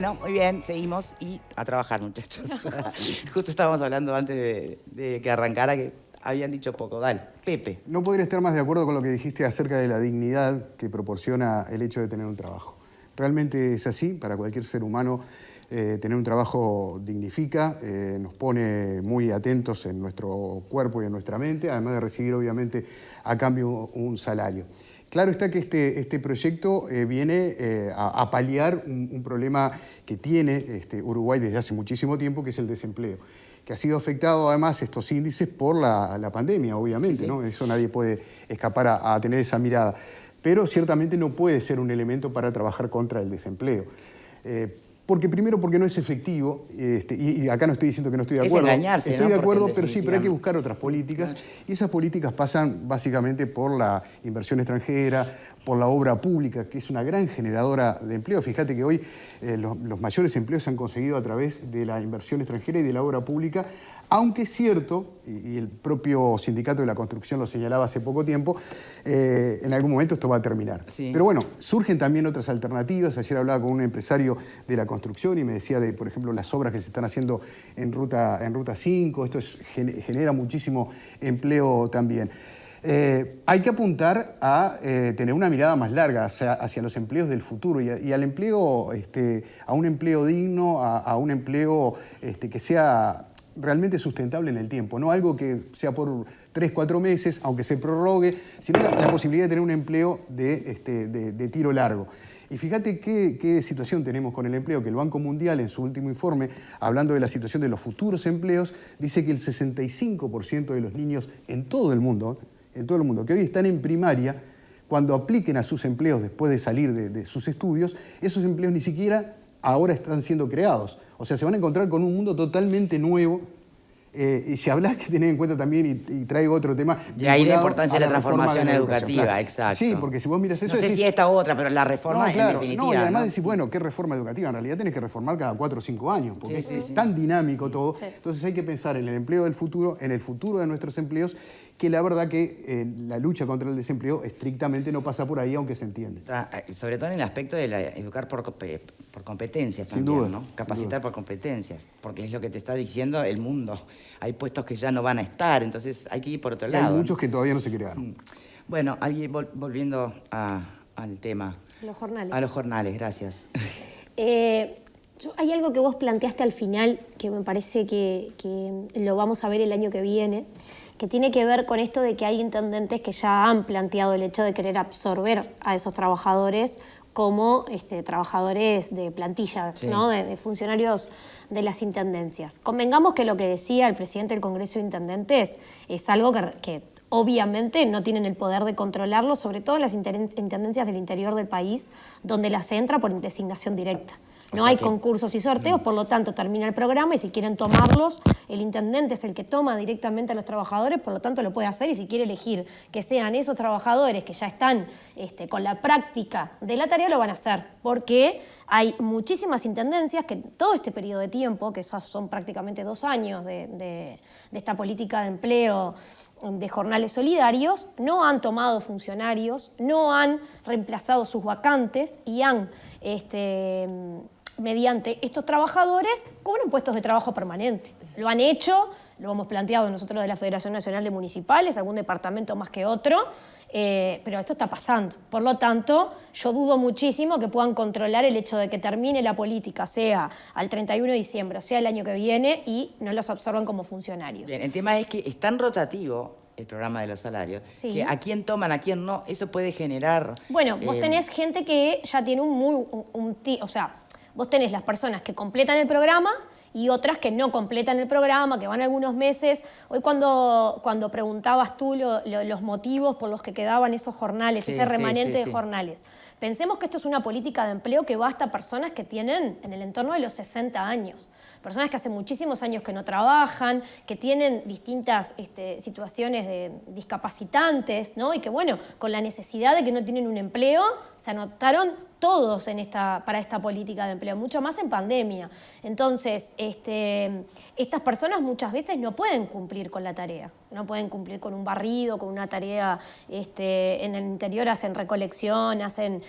No, muy bien, seguimos y a trabajar, muchachos. Justo estábamos hablando antes de que arrancara que habían dicho poco. Dale, Pepe. No podría estar más de acuerdo con lo que dijiste acerca de la dignidad que proporciona el hecho de tener un trabajo. Realmente es así, para cualquier ser humano tener un trabajo dignifica, nos pone muy atentos en nuestro cuerpo y en nuestra mente, además de recibir obviamente a cambio un salario. Claro está que este proyecto viene a paliar un problema que tiene Uruguay desde hace muchísimo tiempo, que es el desempleo, que ha sido afectado además estos índices por la pandemia, obviamente, ¿no? Eso nadie puede escapar a tener esa mirada. Pero ciertamente no puede ser un elemento para trabajar contra el desempleo. Primero porque no es efectivo, y acá no estoy diciendo que no estoy de acuerdo. Es engañarse, estoy ¿no? de acuerdo, Porque pero sí, pero hay que buscar otras políticas. Claro. Y esas políticas pasan básicamente por la inversión extranjera, por la obra pública, que es una gran generadora de empleo. Fíjate que hoy los mayores empleos se han conseguido a través de la inversión extranjera y de la obra pública, aunque es cierto, y el propio sindicato de la construcción lo señalaba hace poco tiempo, en algún momento esto va a terminar. Sí. Pero bueno, surgen también otras alternativas. Ayer hablaba con un empresario de la construcción y me decía de, por ejemplo, las obras que se están haciendo en Ruta 5. Esto genera muchísimo empleo también. Hay que apuntar a tener una mirada más larga hacia los empleos del futuro y al empleo, a un empleo digno, a un empleo que sea realmente sustentable en el tiempo, no algo que sea por 3, 4 meses, aunque se prorrogue, sino la posibilidad de tener un empleo de tiro largo. Y fíjate qué situación tenemos con el empleo, que el Banco Mundial en su último informe, hablando de la situación de los futuros empleos, dice que el 65% de los niños en todo el mundo que hoy están en primaria, cuando apliquen a sus empleos después de salir de sus estudios, esos empleos ni siquiera ahora están siendo creados. O sea, se van a encontrar con un mundo totalmente nuevo. Y si hablas que tener en cuenta también, y traigo otro tema... Y ahí la importancia de la transformación educativa, claro. Exacto. Sí, porque si vos miras eso... No sé si esta u otra, pero la reforma no, claro, en definitiva. No, y además decís, bueno, ¿qué reforma educativa? En realidad tenés que reformar cada 4 o 5 años, porque es tan dinámico todo. Sí. Entonces hay que pensar en el empleo del futuro, en el futuro de nuestros empleos, que la verdad que la lucha contra el desempleo estrictamente no pasa por ahí, aunque se entiende. Sobre todo en el aspecto de educar por competencias también, sin duda, ¿no? Capacitar por competencias, porque es lo que te está diciendo el mundo. Hay puestos que ya no van a estar, entonces hay que ir por otro lado. Hay muchos que todavía no se crearon. Bueno, volviendo al tema. A los jornales. A los jornales, gracias. Hay algo que vos planteaste al final que me parece que lo vamos a ver el año que viene, que tiene que ver con esto de que hay intendentes que ya han planteado el hecho de querer absorber a esos trabajadores como trabajadores de plantilla, sí, ¿no? de funcionarios de las intendencias. Convengamos que lo que decía el presidente del Congreso de Intendentes es algo que obviamente no tienen el poder de controlarlo, sobre todo en las intendencias del interior del país, donde las entra por designación directa. No hay concursos y sorteos, por lo tanto termina el programa y si quieren tomarlos, el intendente es el que toma directamente a los trabajadores, por lo tanto lo puede hacer y si quiere elegir que sean esos trabajadores que ya están con la práctica de la tarea, lo van a hacer. Porque hay muchísimas intendencias que todo este periodo de tiempo, que son prácticamente 2 años de esta política de empleo de jornales solidarios, no han tomado funcionarios, no han reemplazado sus vacantes y han mediante estos trabajadores cobran puestos de trabajo permanente. Lo han hecho, lo hemos planteado nosotros de la Federación Nacional de Municipales, algún departamento más que otro, pero esto está pasando. Por lo tanto, yo dudo muchísimo que puedan controlar el hecho de que termine la política, sea al 31 de diciembre, o sea el año que viene, y no los absorban como funcionarios. Bien, el tema es que es tan rotativo el programa de los salarios, sí, que a quién toman, a quién no, eso puede generar... Bueno, vos tenés gente que ya tiene o sea, vos tenés las personas que completan el programa y otras que no completan el programa, que van algunos meses. Hoy cuando preguntabas tú los motivos por los que quedaban esos jornales, ese remanente de jornales, pensemos que esto es una política de empleo que va hasta personas que tienen en el entorno de los 60 años. Personas que hace muchísimos años que no trabajan, que tienen distintas situaciones de discapacitantes, ¿no? Y que, bueno, con la necesidad de que no tienen un empleo, se anotaron todos para esta política de empleo, mucho más en pandemia. Entonces, estas personas muchas veces no pueden cumplir con la tarea. no pueden cumplir con un barrido, con una tarea en el interior, hacen recolección, hacen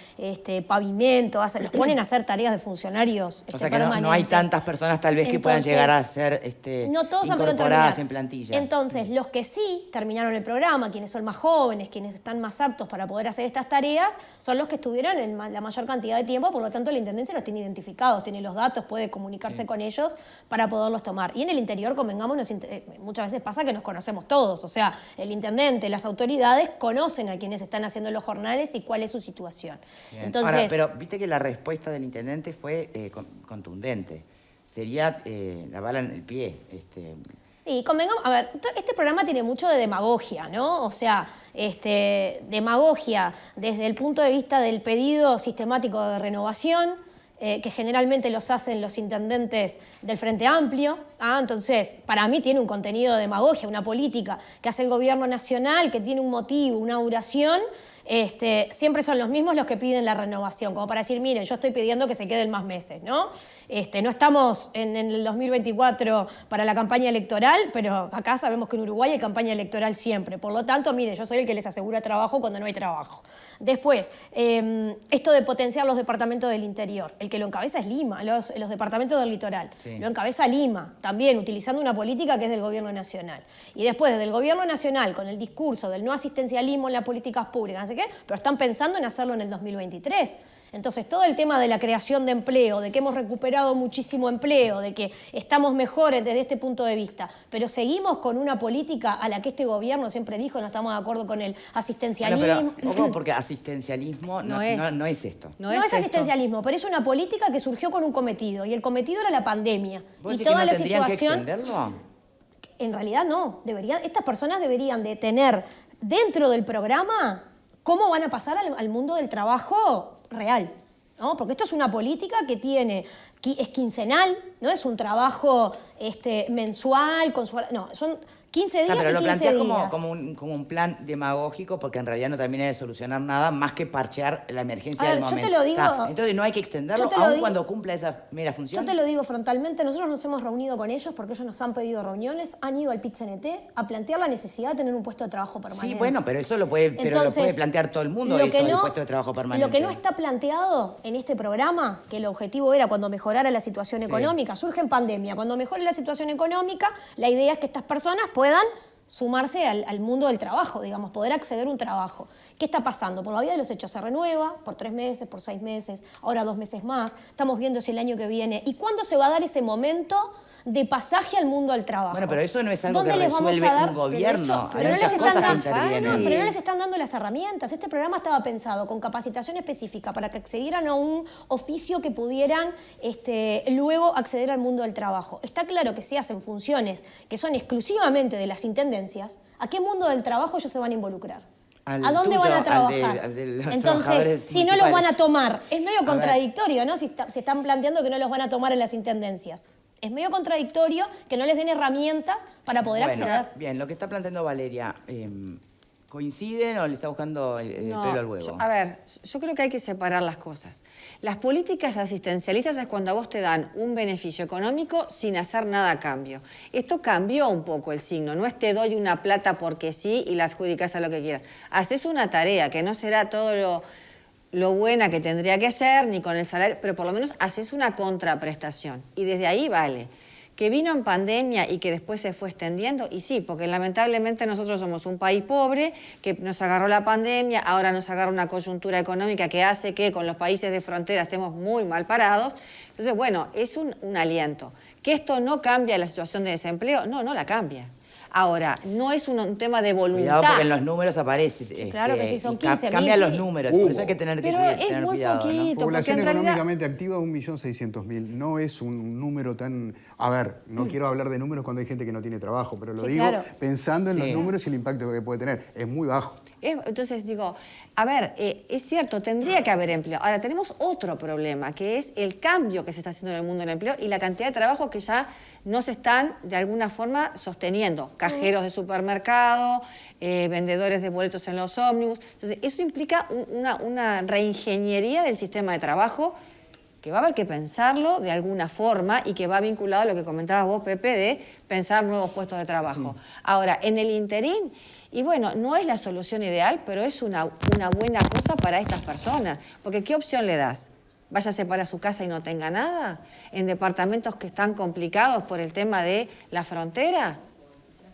pavimento, los ponen a hacer tareas de funcionarios O sea que permanentes. no hay tantas personas tal vez que puedan llegar a ser no todos han podido incorporadas terminar. en plantilla. Entonces, los que sí terminaron el programa, quienes son más jóvenes, quienes están más aptos para poder hacer estas tareas, son los que estuvieron en la mayor cantidad de tiempo, por lo tanto la Intendencia los tiene identificados, tiene los datos, puede comunicarse con ellos para poderlos tomar. Y en el interior, convengamos, muchas veces pasa que nos conocemos todos, o sea, el intendente, las autoridades conocen a quienes están haciendo los jornales y cuál es su situación. Bien. Entonces, ahora, pero viste que la respuesta del intendente fue contundente. Sería la bala en el pie. Sí, convengamos, a ver, este programa tiene mucho de demagogia, ¿no? O sea, demagogia desde el punto de vista del pedido sistemático de renovación, que generalmente los hacen los intendentes del Frente Amplio. Entonces, para mí tiene un contenido de demagogia, una política que hace el gobierno nacional, que tiene un motivo, una duración. Siempre son los mismos los que piden la renovación, como para decir, miren, yo estoy pidiendo que se queden más meses, ¿no? No estamos en el 2024 para la campaña electoral, pero acá sabemos que en Uruguay hay campaña electoral siempre. Por lo tanto, miren, yo soy el que les asegura trabajo cuando no hay trabajo. Después, esto de potenciar los departamentos del interior. El que lo encabeza es Lima, los departamentos del litoral. Sí. Lo encabeza Lima, también utilizando una política que es del gobierno nacional. Y después, desde el gobierno nacional, con el discurso del no asistencialismo en las políticas públicas, no sé qué, pero están pensando en hacerlo en el 2023. Entonces, todo el tema de la creación de empleo, de que hemos recuperado muchísimo empleo, de que estamos mejores desde este punto de vista, pero seguimos con una política a la que este gobierno siempre dijo, no estamos de acuerdo con el asistencialismo. Bueno, pero, ojo, porque asistencialismo no es esto. No es asistencialismo, pero es una política que surgió con un cometido, y el cometido era la pandemia. ¿Vos y decís toda que no la tendrían situación, que extenderlo? En realidad no, estas personas deberían de tener dentro del programa cómo van a pasar al mundo del trabajo real, ¿no? Porque esto es una política que es quincenal, no es un trabajo mensual, no, son 15 días pero y lo 15 planteas días. como un plan demagógico porque en realidad no termina de solucionar nada más que parchear la emergencia del momento. Yo te lo digo, entonces no hay que extenderlo aun cuando cumpla esa mera función. Yo te lo digo frontalmente, nosotros nos hemos reunido con ellos porque ellos nos han pedido reuniones, han ido al PIT-CNT a plantear la necesidad de tener un puesto de trabajo permanente. Sí, bueno, pero eso lo puede plantear todo el mundo, el puesto de trabajo permanente. Lo que no está planteado en este programa, que el objetivo era cuando mejorara la situación económica, surge en pandemia, cuando mejore la situación económica, la idea es que estas personas puedan sumarse al mundo del trabajo, digamos, poder acceder a un trabajo. ¿Qué está pasando? Por la vía de los hechos se renueva, por 3 meses, por 6 meses, ahora 2 meses más, estamos viendo si el año que viene. ¿Y cuándo se va a dar ese momento de pasaje al mundo del trabajo? Bueno, pero eso no es algo que resuelve un gobierno. Pero no les están dando las herramientas. Este programa estaba pensado con capacitación específica para que accedieran a un oficio que pudieran luego acceder al mundo del trabajo. Está claro que si hacen funciones que son exclusivamente de las intendencias, ¿a qué mundo del trabajo ellos se van a involucrar? ¿A dónde van a trabajar? Entonces, si no los van a tomar, es medio contradictorio, ¿no? Si se están planteando que no los van a tomar en las intendencias. Es medio contradictorio que no les den herramientas para poder acceder. Bien, lo que está planteando Valeria, ¿coinciden o le está buscando el pelo al huevo? Yo creo que hay que separar las cosas. Las políticas asistencialistas es cuando a vos te dan un beneficio económico sin hacer nada a cambio. Esto cambió un poco el signo. No es te doy una plata porque sí y la adjudicás a lo que quieras. Haces una tarea que no será todo lo buena que tendría que ser, ni con el salario, pero por lo menos haces una contraprestación. Y desde ahí vale. Que vino en pandemia y que después se fue extendiendo, y sí, porque lamentablemente nosotros somos un país pobre, que nos agarró la pandemia, ahora nos agarra una coyuntura económica que hace que con los países de frontera estemos muy mal parados. Entonces, bueno, es un aliento. ¿Que esto no cambia la situación de desempleo? No, no la cambia. Ahora, no es un tema de voluntad. Cuidado porque en los números aparece. Sí, claro que sí, son 15.000. Cambian los números, por eso hay que tener Pero es muy cuidado, poquito. ¿no? Población económicamente activa, 1.600.000. No es un número tan... A ver, no quiero hablar de números cuando hay gente que no tiene trabajo, pero lo digo pensando en los números y el impacto que puede tener. Es muy bajo. Entonces digo, a ver, es cierto, tendría que haber empleo. Ahora, tenemos otro problema, que es el cambio que se está haciendo en el mundo del empleo y la cantidad de trabajos que ya no se están, de alguna forma, sosteniendo. Cajeros de supermercado, vendedores de boletos en los ómnibus. Entonces, eso implica una reingeniería del sistema de trabajo que va a haber que pensarlo de alguna forma y que va vinculado a lo que comentabas vos, Pepe, de pensar nuevos puestos de trabajo. Sí. Ahora, en el interín, y bueno, no es la solución ideal, pero es una buena cosa para estas personas. Porque ¿qué opción le das? Váyase para su casa y no tenga nada. En departamentos que están complicados por el tema de la frontera.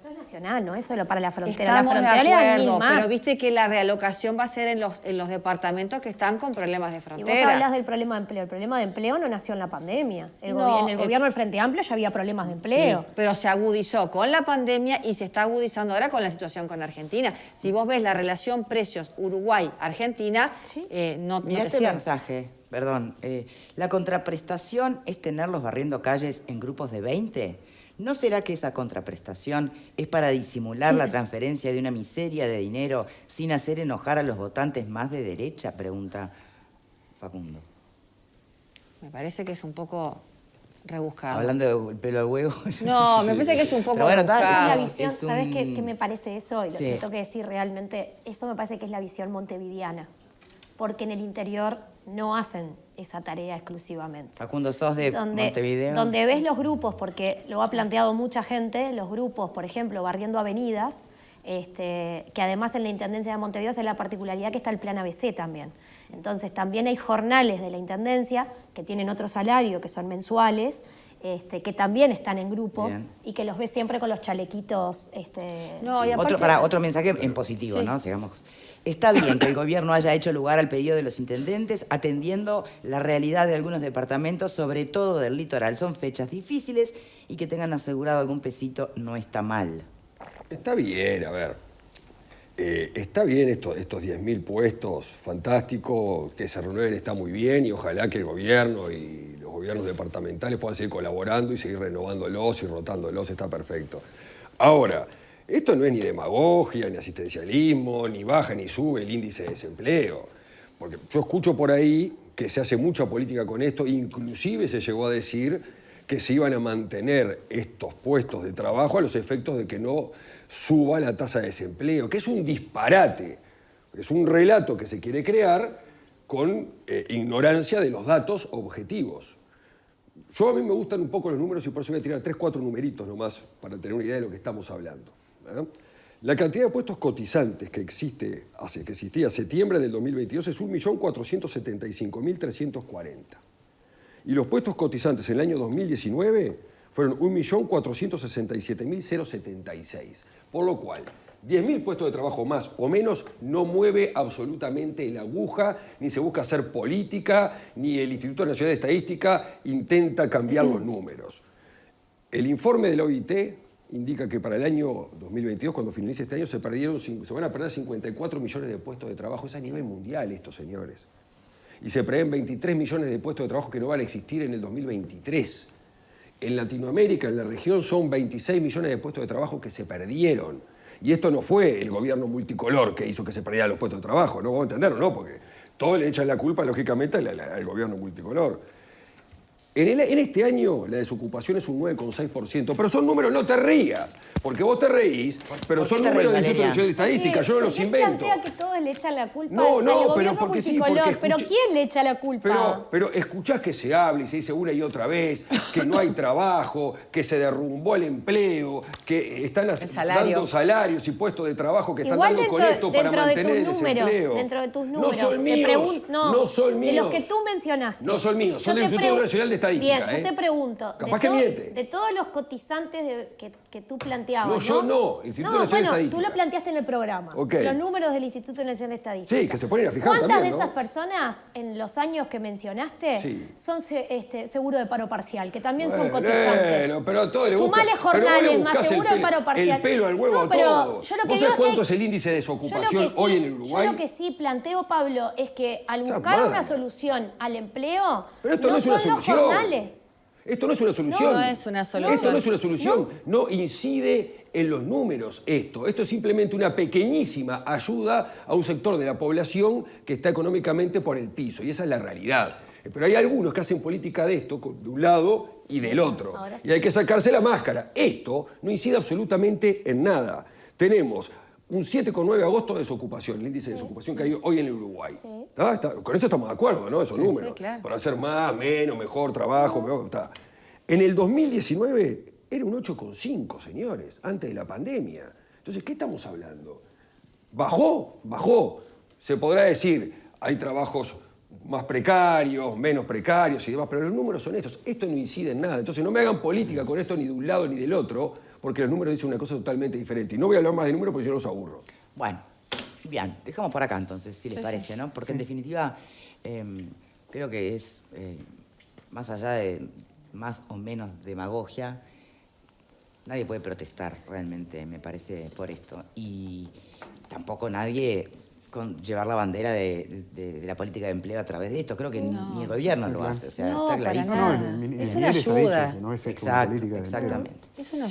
Esto es nacional, no es solo para la frontera. Estamos la frontera de acuerdo, pero viste que la realocación va a ser en los departamentos que están con problemas de frontera. Y vos hablas del problema de empleo. El problema de empleo no nació en la pandemia. En el gobierno del Frente Amplio ya había problemas de empleo. Sí, pero se agudizó con la pandemia y se está agudizando ahora con la situación con Argentina. Si vos ves la relación precios Uruguay-Argentina, ¿sí? No Mirá te este cierra. mensaje, perdón. ¿La contraprestación es tenerlos barriendo calles en grupos de 20? ¿No será que esa contraprestación es para disimular la transferencia de una miseria de dinero sin hacer enojar a los votantes más de derecha? Pregunta Facundo. Me parece que es un poco rebuscado. Hablando del pelo al huevo. No, me parece que es un poco bueno, rebuscado. Es la visión, ¿sabes qué me parece eso? Y lo que tengo que decir realmente, eso me parece que es la visión montevideana. Porque en el interior no hacen esa tarea exclusivamente. Facundo, sos de Montevideo. Donde ves los grupos, porque lo ha planteado mucha gente, los grupos, por ejemplo, barriendo avenidas, que además en la Intendencia de Montevideo es la particularidad que está el plan ABC también. Entonces también hay jornales de la Intendencia que tienen otro salario, que son mensuales, que también están en grupos. Bien. Y que los ves siempre con los chalequitos. No, y aparte... otro mensaje en positivo, sí. ¿no? Sigamos. Está bien que el gobierno haya hecho lugar al pedido de los intendentes, atendiendo la realidad de algunos departamentos, sobre todo del litoral. Son fechas difíciles y que tengan asegurado algún pesito no está mal. Está bien, a ver. Está bien estos 10.000 puestos, fantástico, que se renueven, está muy bien, y ojalá que el gobierno y los gobiernos departamentales puedan seguir colaborando y seguir renovándolos y rotándolos, está perfecto. Ahora, esto no es ni demagogia, ni asistencialismo, ni baja ni sube el índice de desempleo. Porque yo escucho por ahí que se hace mucha política con esto, inclusive se llegó a decir que se iban a mantener estos puestos de trabajo a los efectos de que no suba la tasa de desempleo, que es un disparate, es un relato que se quiere crear con ignorancia de los datos objetivos. A mí me gustan un poco los números y por eso voy a tirar 3, 4 numeritos nomás para tener una idea de lo que estamos hablando. La cantidad de puestos cotizantes que existía a septiembre del 2022 es 1.475.340. Y los puestos cotizantes en el año 2019 fueron 1.467.076. Por lo cual, 10.000 puestos de trabajo más o menos no mueve absolutamente la aguja, ni se busca hacer política, ni el Instituto Nacional de Estadística intenta cambiar los números. El informe de la OIT indica que para el año 2022, cuando finalice este año, se van a perder 54 millones de puestos de trabajo. Es a nivel mundial esto, señores. Y se prevén 23 millones de puestos de trabajo que no van a existir en el 2023. En Latinoamérica, en la región, son 26 millones de puestos de trabajo que se perdieron. Y esto no fue el gobierno multicolor que hizo que se perdieran los puestos de trabajo, ¿no? Vamos a entenderlo, ¿no? Porque todos le echan la culpa, lógicamente, al gobierno multicolor. En este año la desocupación es un 9,6%, pero son números, no te rías, porque vos te reís, pero son números del Instituto Nacional de Estadística, yo no los invento. plantea que todos le echan la culpa al gobierno pero porque multicolor? Sí, ¿Pero quién le echa la culpa? Pero escuchás que se habla y se dice una y otra vez que no hay trabajo, que se derrumbó el empleo, que están dando salarios y puestos de trabajo que están dando con esto para mantener el desempleo. Dentro de tus números. No son míos, no son míos. De los que tú mencionaste. No son míos, son del Instituto Nacional de Estadística. Bien, yo te pregunto. Capaz que miente. De todos los cotizantes que tú planteabas, No, yo no, el Instituto Nacional de Estadística. Tú lo planteaste en el programa. Okay. Los números del Instituto Nacional de Estadística. Sí, que se ponen a fijar ¿Cuántas también, de esas personas, en los años que mencionaste, son seguro de paro parcial, que también son cotizantes? Pero todo le Sumale jornales más seguro de paro parcial. El pelo al huevo a todos. ¿Vos sabés cuánto es el índice de desocupación hoy en el Uruguay? Yo lo que sí planteo, Pablo, es que al buscar una solución al empleo, pero esto no es una solución. Los jornales. Esto no es una solución. No es una solución. Esto no es una solución. No incide en los números esto. Esto es simplemente una pequeñísima ayuda a un sector de la población que está económicamente por el piso. Y esa es la realidad. Pero hay algunos que hacen política de esto, de un lado y del otro. Y hay que sacarse la máscara. Esto no incide absolutamente en nada. Tenemos un 7,9 de agosto de desocupación, el índice de desocupación que hay hoy en el Uruguay. Sí. Con eso estamos de acuerdo, ¿no? Esos números. Sí, claro. Para hacer más, menos, mejor trabajo. Mejor, está. En el 2019 era un 8,5, señores, antes de la pandemia. Entonces, ¿qué estamos hablando? Bajó. Se podrá decir, hay trabajos más precarios, menos precarios y demás, pero los números son estos. Esto no incide en nada. Entonces, no me hagan política con esto ni de un lado ni del otro, porque los números dicen una cosa totalmente diferente. Y no voy a hablar más de números porque yo los aburro. Bueno, bien, dejamos por acá entonces, si les parece, ¿no? Porque en definitiva creo que es, más allá de más o menos demagogia, nadie puede protestar realmente, me parece, por esto. Y tampoco nadie llevar la bandera de la política de empleo a través de esto. Creo que ni el gobierno lo hace. O sea, No, está para clarísimo. nada. El Es Mieres una ha dicho ayuda. que no es esto una Exacto, política de empleo. exactamente. Es una